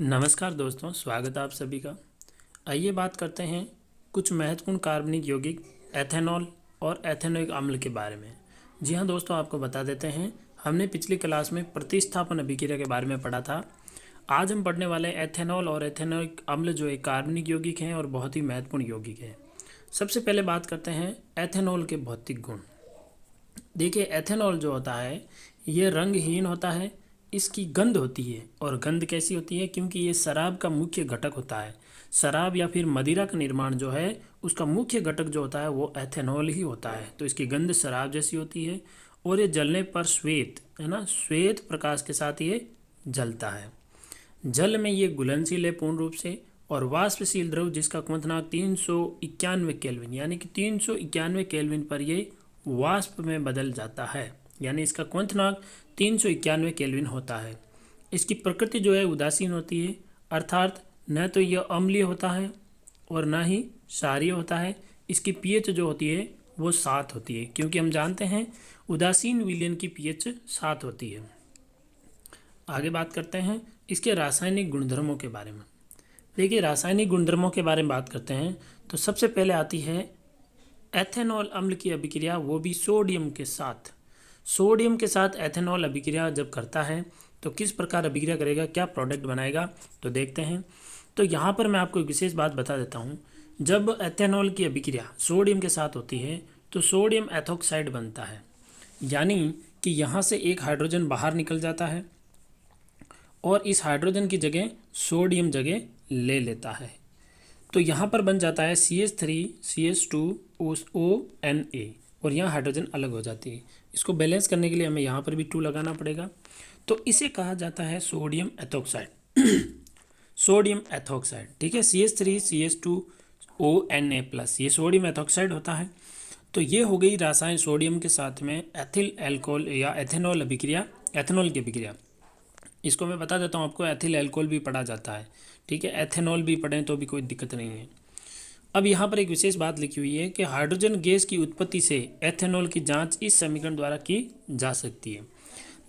नमस्कार दोस्तों, स्वागत है आप सभी का। आइए बात करते हैं कुछ महत्वपूर्ण कार्बनिक यौगिक एथेनॉल और एथेनोइक अम्ल के बारे में। जी हाँ दोस्तों, आपको बता देते हैं, हमने पिछली क्लास में प्रतिस्थापन अभिक्रिया के बारे में पढ़ा था। आज हम पढ़ने वाले एथेनॉल और एथेनोइक अम्ल जो एक कार्बनिक यौगिक हैं और बहुत ही महत्वपूर्ण यौगिक हैं। सबसे पहले बात करते हैं एथेनॉल के भौतिक गुण। देखिए, एथेनॉल जो होता है ये रंगहीन होता है, इसकी गंध होती है। और गंध कैसी होती है? क्योंकि ये शराब का मुख्य घटक होता है। शराब या फिर मदिरा का निर्माण जो है उसका मुख्य घटक जो होता है वो एथेनॉल ही होता है। तो इसकी गंध शराब जैसी होती है और ये जलने पर श्वेत है ना, श्वेत प्रकाश के साथ ये जलता है। जल में ये घुलनशील है पूर्ण रूप से। और वाष्पशील द्रव जिसका क्वथनांक 391 केल्विन यानी कि 391 केल्विन पर ये वाष्प में बदल जाता है, यानी इसका क्वथनांक 391 केल्विन होता है। इसकी प्रकृति जो है उदासीन होती है, अर्थात न तो यह अम्लीय होता है और न ही क्षारीय होता है। इसकी पीएच जो होती है वो 7 होती है, क्योंकि हम जानते हैं उदासीन विलयन की पीएच 7 होती है। आगे बात करते हैं इसके रासायनिक गुणधर्मों के बारे में। देखिए, रासायनिक गुणधर्मों के बारे में बात करते हैं तो सबसे पहले आती है एथेनॉल अम्ल की अभिक्रिया, वो भी सोडियम के साथ। सोडियम के साथ एथेनॉल अभिक्रिया जब करता है तो किस प्रकार अभिक्रिया करेगा, क्या प्रोडक्ट बनाएगा, तो देखते हैं। तो यहाँ पर मैं आपको एक विशेष बात बता देता हूँ। जब एथेनॉल की अभिक्रिया सोडियम के साथ होती है तो सोडियम एथोक्साइड बनता है, यानी कि यहाँ से एक हाइड्रोजन बाहर निकल जाता है और इस हाइड्रोजन की जगह सोडियम जगह ले लेता है। तो यहाँ पर बन जाता है CH3CH2ONA और यहाँ हाइड्रोजन अलग हो जाती है। इसको बैलेंस करने के लिए हमें यहाँ पर भी 2 लगाना पड़ेगा। तो इसे कहा जाता है सोडियम एथोक्साइड। सोडियम एथोक्साइड, ठीक है। CH3CH2ONA प्लस ये सोडियम एथोक्साइड होता है। तो ये हो गई रासायन सोडियम के साथ में एथिल एल्कोहल या एथेनॉल अभिक्रिया, एथेनॉल की अभिक्रिया। इसको मैं बता देता हूँ आपको, एथिल एल्कोहल भी पढ़ा जाता है, ठीक है। एथेनॉल भी पढ़ें तो भी कोई दिक्कत नहीं है। अब यहाँ पर एक विशेष बात लिखी हुई है कि हाइड्रोजन गैस की उत्पत्ति से एथेनॉल की जांच इस समीकरण द्वारा की जा सकती है।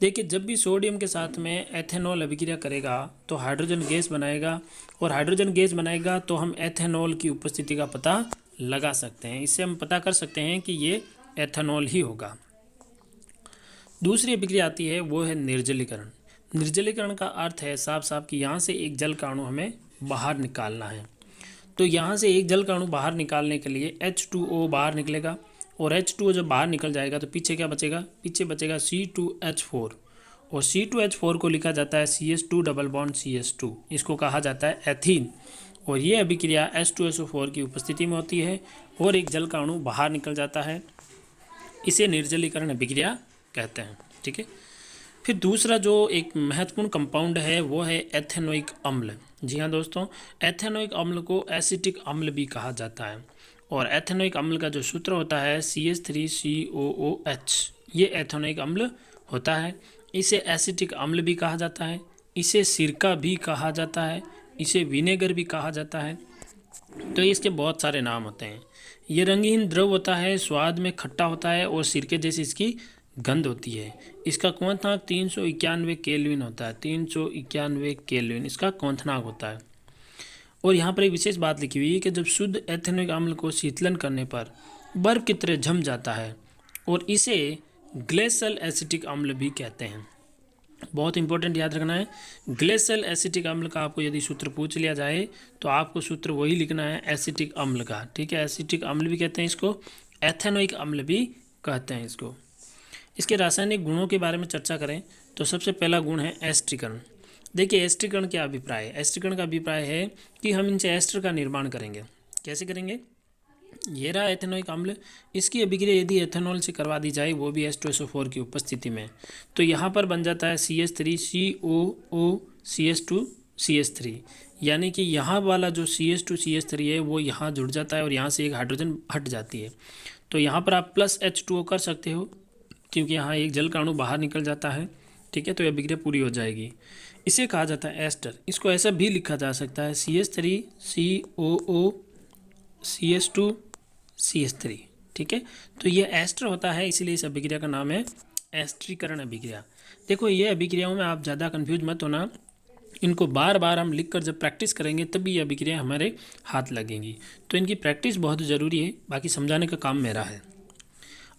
देखिए, जब भी सोडियम के साथ में एथेनॉल अभिक्रिया करेगा तो हाइड्रोजन गैस बनाएगा, और हाइड्रोजन गैस बनाएगा तो हम एथेनॉल की उपस्थिति का पता लगा सकते हैं। इससे हम पता कर सकते हैं कि ये एथेनॉल ही होगा। दूसरी अभिक्रिया आती है वो है निर्जलीकरण। निर्जलीकरण का अर्थ है साफ साफ कि यहाँ से एक जल का अणु हमें बाहर निकालना है। तो यहाँ से एक जल का अणु बाहर निकालने के लिए H2O बाहर निकलेगा, और H2O जब बाहर निकल जाएगा तो पीछे क्या बचेगा? पीछे बचेगा C2H4, और C2H4 को लिखा जाता है CH2 डबल बॉन्ड CH2। इसको कहा जाता है एथीन। और ये अभिक्रिया H2SO4 की उपस्थिति में होती है और एक जल का अणु बाहर निकल जाता है। इसे निर्जलीकरण अभिक्रिया कहते हैं, ठीक है। फिर दूसरा जो एक महत्वपूर्ण कंपाउंड है वो है एथेनोइक अम्ल। जी हाँ दोस्तों, एथेनोइक अम्ल को एसिटिक अम्ल भी कहा जाता है। और एथेनोइक अम्ल का जो सूत्र होता है CH3COOH, ये एथेनोइक अम्ल होता है। इसे एसिटिक अम्ल भी कहा जाता है, इसे सिरका भी कहा जाता है, इसे विनेगर भी कहा जाता है। तो इसके बहुत सारे नाम होते हैं। ये रंगहीन द्रव होता है, स्वाद में खट्टा होता है और सिरके जैसी इसकी गंध होती है। इसका क्वथनांक 391 केल्विन होता है, 391 केल्विन इसका क्वथनांक होता है। और यहाँ पर एक विशेष बात लिखी हुई है कि जब शुद्ध एथेनोइक अम्ल को शीतलन करने पर बर्फ की तरह जम जाता है, और इसे ग्लेशियल एसिटिक अम्ल भी कहते हैं। बहुत इंपॉर्टेंट याद रखना है, ग्लेशियल एसिटिक अम्ल का आपको यदि सूत्र पूछ लिया जाए तो आपको सूत्र वही लिखना है एसिटिक अम्ल का, ठीक है। एसिटिक अम्ल भी कहते हैं इसको, एथेनोइक अम्ल भी कहते हैं इसको। इसके रासायनिक गुणों के बारे में चर्चा करें तो सबसे पहला गुण है एस्ट्रीकरण। देखिए, एस्ट्रीकरण क्या अभिप्राय है? एस्ट्रीकरण का अभिप्राय है कि हम इनसे एस्टर का निर्माण करेंगे। कैसे करेंगे? ये रहा एथेनोइक अम्ल, इसकी अभिक्रिया यदि एथेनॉल से करवा दी जाए वो भी H2SO4 की उपस्थिति में, तो यहाँ पर बन जाता है CH3COOCH2CH3, यानी कि यहाँ वाला जो CH2CH3 है वो यहाँ जुड़ जाता है और यहाँ से एक हाइड्रोजन हट जाती है। तो यहाँ पर आप प्लस H2O कर सकते हो, क्योंकि यहाँ एक जल का अणु बाहर निकल जाता है, ठीक है। तो यह अभिक्रिया पूरी हो जाएगी। इसे कहा जाता है एस्टर। इसको ऐसा भी लिखा जा सकता है CH3COOCH2CH3, ठीक है। तो ये एस्टर होता है, इसीलिए इस अभिक्रिया का नाम है एस्ट्रीकरण अभिक्रिया। देखो, ये अभिक्रियाओं में आप ज़्यादा कन्फ्यूज मत होना, इनको बार बार हम लिख कर जब प्रैक्टिस करेंगे तभी यह अभिक्रिया हमारे हाथ लगेंगी। तो इनकी प्रैक्टिस बहुत ज़रूरी है, बाकी समझाने का काम मेरा है।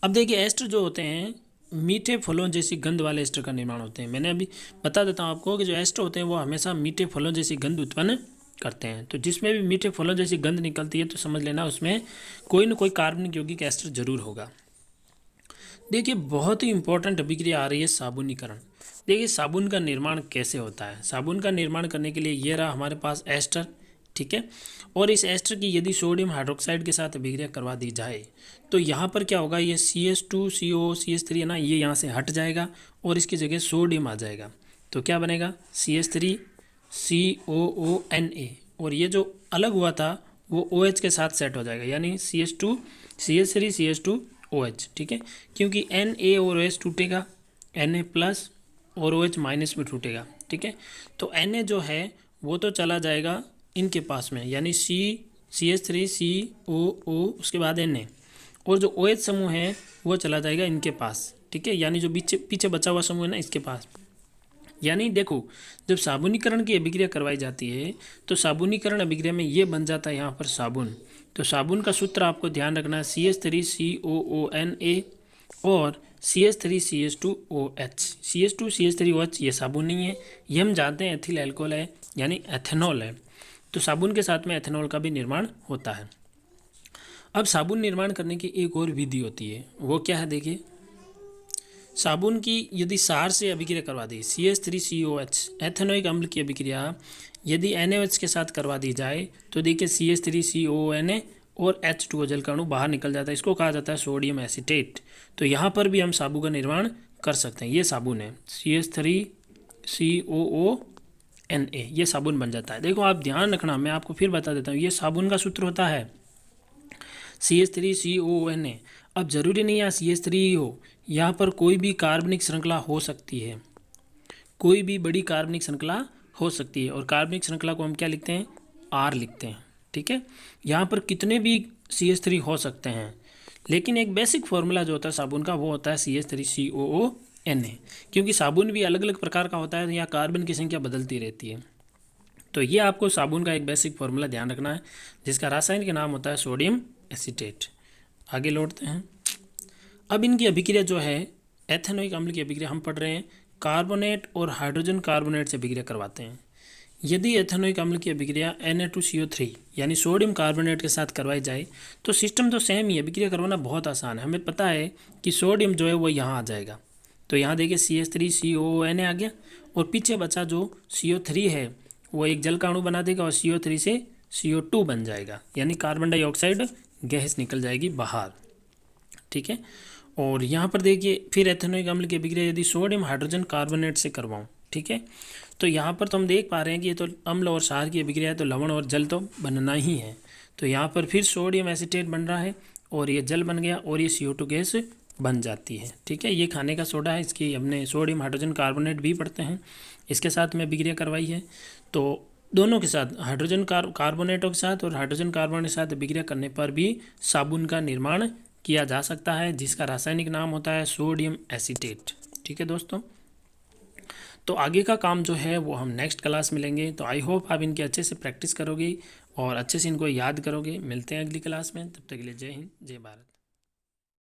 अब देखिए एस्टर जो होते हैं मीठे फलों जैसी गंध वाले एस्टर का निर्माण होते हैं। मैंने अभी बता देता हूँ आपको कि जो एस्टर होते हैं वो हमेशा मीठे फलों जैसी गंध उत्पन्न करते हैं। तो जिसमें भी मीठे फलों जैसी गंध निकलती है तो समझ लेना उसमें कोई ना कोई कार्बनिक यौगिक एस्टर जरूर होगा। देखिए बहुत ही इंपॉर्टेंट अभिक्रिया आ रही है साबुनीकरण। देखिए साबुन का निर्माण कैसे होता है। साबुन का निर्माण करने के लिए ये रहा हमारे पास एस्टर, ठीक है। और इस एस्टर की यदि सोडियम हाइड्रोक्साइड के साथ अभिक्रिया करवा दी जाए तो यहाँ पर क्या होगा, ये CH2CO CH3 है ना, ये यहाँ से हट जाएगा और इसकी जगह सोडियम आ जाएगा। तो क्या बनेगा CH3COONA, और ये जो अलग हुआ था वो OH के साथ सेट हो जाएगा, यानी CH3CH2OH, ठीक है। क्योंकि Na और OH टूटेगा, Na प्लस और OH माइनस में टूटेगा, ठीक है। तो Na जो है वो तो चला जाएगा इनके पास में, यानी CH3COO उसके बाद Na, और जो OH समूह है वो चला जाएगा इनके पास, ठीक है। यानी जो पीछे बचा हुआ समूह है ना इसके पास। यानी देखो जब साबुनीकरण की अभिक्रिया करवाई जाती है तो साबुनीकरण अभिक्रिया में ये बन जाता है यहाँ पर साबुन। तो साबुन का सूत्र आपको ध्यान रखना है CH3COONA और CH3CH2OH। CH2CH3OH ये साबुन नहीं है, ये हम जानते हैं एथिल एल्कोहल है यानी एथेनॉल है। तो साबुन के साथ में एथेनॉल का भी निर्माण होता है। अब साबुन निर्माण करने की एक और विधि होती है, वो क्या है देखिए। साबुन की यदि सार से अभिक्रिया करवा दी CH3COH एथेनोइक अम्ल की अभिक्रिया यदि NaOH के साथ करवा दी जाए तो देखिए CH3COONA और H2O जल का अणु बाहर निकल जाता है। इसको कहा जाता है सोडियम एसीटेट। तो यहाँ पर भी हम साबुन का निर्माण कर सकते हैं। ये साबुन है CH3COONA, ये साबुन बन जाता है। देखो आप ध्यान रखना, मैं आपको फिर बता देता हूँ, ये साबुन का सूत्र होता है CH3COONA। अब जरूरी नहीं है CH3 ही हो, यहाँ पर कोई भी कार्बनिक श्रृंखला हो सकती है, कोई भी बड़ी कार्बनिक श्रृंखला हो सकती है। और कार्बनिक श्रृंखला को हम क्या लिखते हैं, R लिखते हैं, ठीक है। यहाँ पर कितने भी CH3 हो सकते हैं, लेकिन एक बेसिक फार्मूला जो होता है साबुन का वो होता है CH3COONA। क्योंकि साबुन भी अलग अलग प्रकार का होता है, यहाँ कार्बन की संख्या बदलती रहती है। तो ये आपको साबुन का एक बेसिक फार्मूला ध्यान रखना है, जिसका रासायनिक नाम होता है सोडियम एसीटेट। आगे लौटते हैं। अब इनकी अभिक्रिया जो है एथेनोइक अम्ल की अभिक्रिया हम पढ़ रहे हैं कार्बोनेट और हाइड्रोजन कार्बोनेट से अभिक्रिया करवाते हैं। यदि एथेनोइक अम्ल की अभिक्रिया Na2CO3 यानी सोडियम कार्बोनेट के साथ करवाई जाए तो सिस्टम तो सेम ही, अभिक्रिया करवाना बहुत आसान है। हमें पता है कि सोडियम जो है वो यहाँ आ जाएगा। तो यहाँ देखिए CH3COONA आ गया, और पीछे बचा जो CO3 है वो एक जल का अणु बना देगा और CO3 से CO2 बन जाएगा, यानी कार्बन डाइऑक्साइड गैस निकल जाएगी बाहर, ठीक है। और यहाँ पर देखिए फिर एथेनोइक अम्ल की अभिक्रिया यदि सोडियम हाइड्रोजन कार्बोनेट से करवाऊँ, ठीक है, तो यहाँ पर तो हम देख पा रहे हैं कि ये तो अम्ल और क्षार की अभिक्रिया है, तो लवण और जल तो बनना ही है। तो यहाँ पर फिर सोडियम एसीटेट बन रहा है और ये जल बन गया और ये CO2 गैस बन जाती है, ठीक है। ये खाने का सोडा है, इसकी हमने सोडियम हाइड्रोजन कार्बोनेट भी पढ़ते हैं, इसके साथ में अभिक्रिया करवाई है। तो दोनों के साथ हाइड्रोजन कार्बोनेटों के साथ और हाइड्रोजन कार्बोनेट के साथ अभिक्रिया करने पर भी साबुन का निर्माण किया जा सकता है, जिसका रासायनिक नाम होता है सोडियम एसीटेट, ठीक है दोस्तों। तो आगे का काम जो है वो हम नेक्स्ट क्लास में लेंगे। तो आई होप आप इनकी अच्छे से प्रैक्टिस करोगे और अच्छे से इनको याद करोगे। मिलते हैं अगली क्लास में, तब तक के लिए जय हिंद जय भारत।